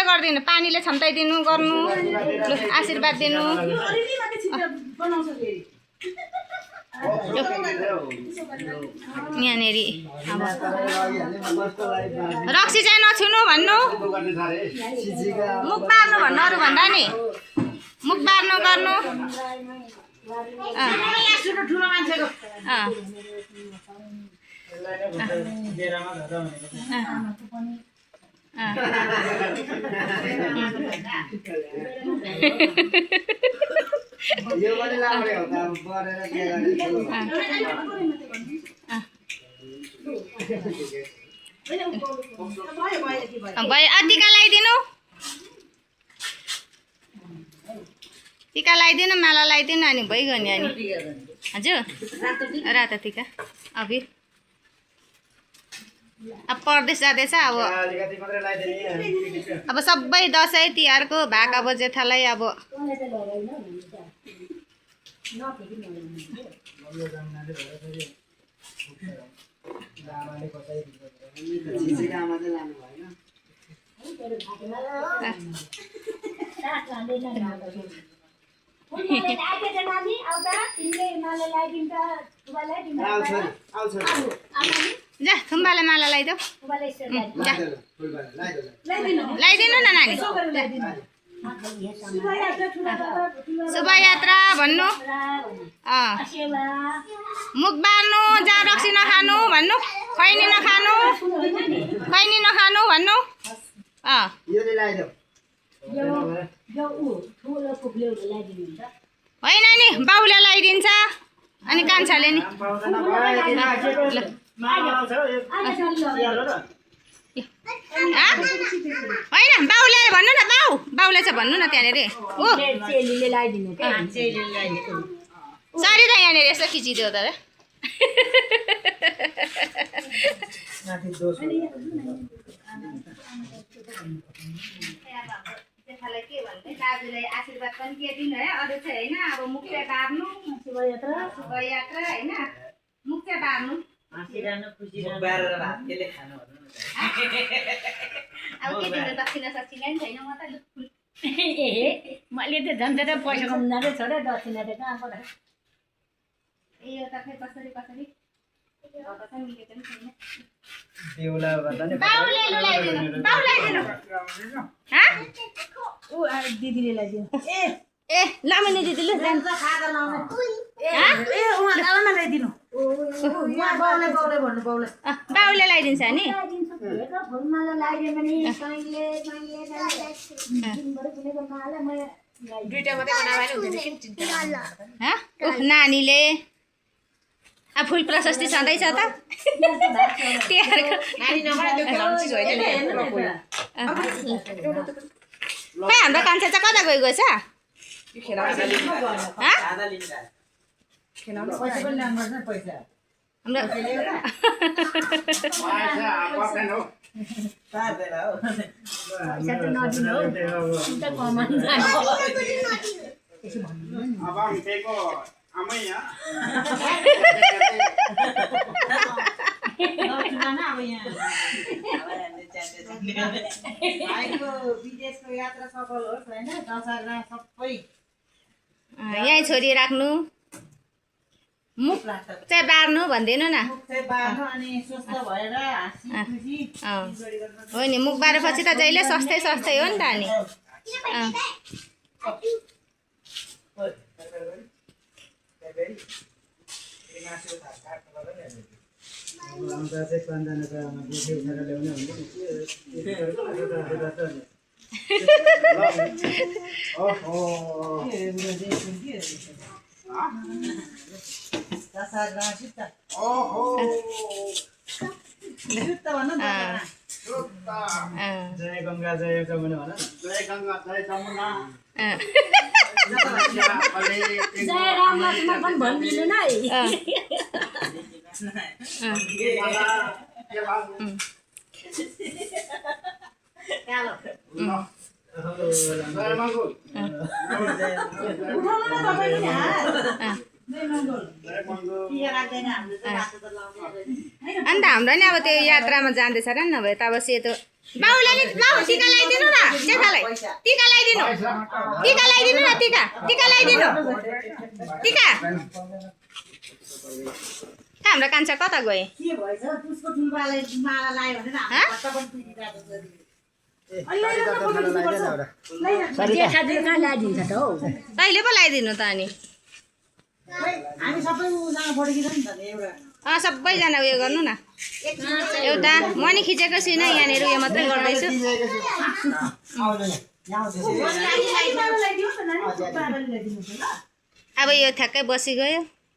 पानीले गर्दिनु पानीले छम्ताइदिनु गर्नु आशीर्वाद दिनु यहाँनेरि अब रक्सी चाहिँ नछुनु भन्नु मुख बार्नु भन्नु अरू भन्दा नि मुख बार्नु गर्नु टिका लगाइदिनु टिका लगाइदिनु माला लगाइदिनु अनि भइगयो नि अनि हजुर रातो टिका अभि अब परदेश जाँदैछ अब सबै दसैँ तिहारको भाग अब जेठालाई अब जा थुम्बाले माला लगाइदेऊ लगाइदिनु न नानी शुभयात्रा भन्नु मुख बार्नु जहाँ रक्सी नखानु भन्नु खैनी नखानु भन्नु होइन नि बाउले लगाइदिन्छ अनि कान्छाले नि होइन बाउले भन्नु न बाउले चाहिँ भन्नु न त्यहाँनिर सरी त यहाँनिर यसो खिचिदियो त के भन्ने दाजुलाई आशीर्वाद पनि के दिनु है अरू चाहिँ होइन अब मुख चाहिँ बार्नु शुभयात्रा होइन मुख चाहिँ बार्नु अब के दिनु दक्षिणा सक्षिणा नि छैन म त मैले त झन् धेरै पैसा कमाउनु जाँदै छोडे दक्षिणा त कहाँबाट ए यो त खै कसरी दिदीले लगाइदिनु ए लामिनी दिदी लु बाउले लगाइदिन्छ नि नानीले फुल प्रशस्ति छँदैछ त हाम्रो कान्छा चाहिँ कता गइगयो छ विदेशको यात्रा सफल होस् हैन दशहरा सबै यही छोरी राख्नु मुख चाहिँ बार्नु भन्दिनु न हो नि मुख बारेपछि त जहिले सस्तै सस्तै हो नि त अनि जय गंगा जय जमुना जय गंगा जय जमुना जय राम लक्ष्मण पनि भनिदिनु न अन्त हाम्रो नि अब त्यो यात्रामा जाँदैछ र नभए त अब सेतो बाउलाई नि बाउ टिका लगाइदिनु न जेठालाई टिका लगाइदिनु टिका लगाइदिनु न टिका टिका लगाइदिनु टिका हाम्रो कान्छा कता गए के भएछ पुष्पको ठुलबालाई माला लायो भनेर हाम्रो खट्टा पनि पिटी जाँदो जेठाजुले कहाँ ल्याइदिन्छ त हौ तैँले पो लगाइदिनु त अनि हामी सबै उसँग पढेको नि त एउटा सबैजना उयो गर्नु न एउटा म नि खिचेको छुइनँ यहाँनिर उयो मात्रै गर्दैछु अब यो ठ्याक्कै बसिगयो